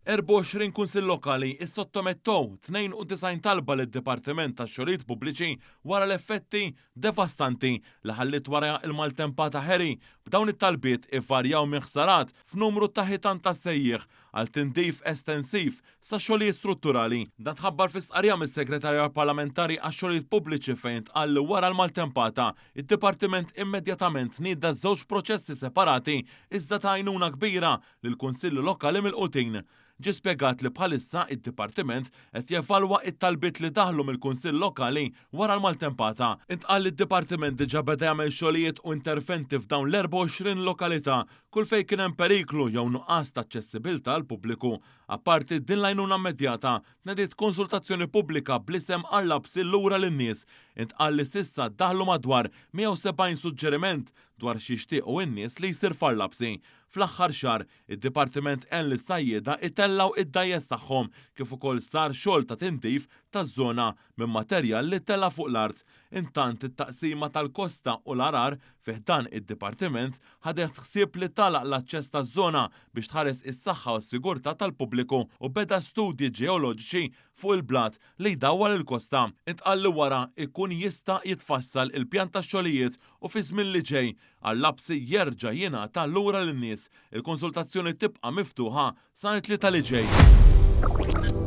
24 kunsill lokali issottomettow 92 talba lid-Dipartiment tax-Xogħlijiet Pubbliċi wara l-effetti devastanti li ħallit wara il-maltempata Ħeri. B'dawn it-talbiet ivarjaw minn ħsarat f'numru ta' ħitan ta' sejjieħ għal tindif estensiv sa' xogħlijiet strutturali. Dan tħabbar fi stqarrija mis-Segretarja Parlamentari għax-Xogħlijiet Pubbliċi fejn tqal li wara l-maltempata id-Dipartiment immedjatament nieda żewġ proċessi separati iżda ta' għajnuna kbira lill-Kunsilli Lokali mill-qutin. Ġie spjegat li bħalissa id-Dipartiment qed jevalwa it-talbiet li daħlu mill-Kunsill Lokali wara l-maltempata. Intqal li d-Dipartiment diġà beda jagħmel xogħlijiet u interventi f'dawn l-24 lokalità kull fejn kien hemm periklu jew nuqqas ta' aċċessibilità għall pubbliku. Apparti din l-għajnuna immedjata nediet konsultazzjoni pubblika bl-isem Allabsi lura lin-nies. Intqal li s'issa daħlu madwar 170 suġġeriment dwar xi jixtiequ in-nies li jsir f'Allabsi. Fl-aħħar xahar, id-Dipartiment qal lis sajjieda itellaw id-dajjes tagħhom kif ukoll sar xogħol ta' tindif taż-żona minn materjal li tella fuq l-art. Intant it-taqsima tal-kosta u l-arar fih dan id-Dipartiment ħadet ħsieb li talaq l-aċċess taż-żona biex tħares is-saħħa u s-sigurtà tal-pubbliku u beda studji ġeoloġiċi fuq il-blat li jdawwar il-kosta. Intqal li wara ikun jista' jitfassal il-pjan tax-xogħlijiet u fi żmien li ġej Allabsi jerġa' jingħata lura lin-nies. Il-konsultazzjoni tibqa' miftuħa sa t-tlieta li ġej.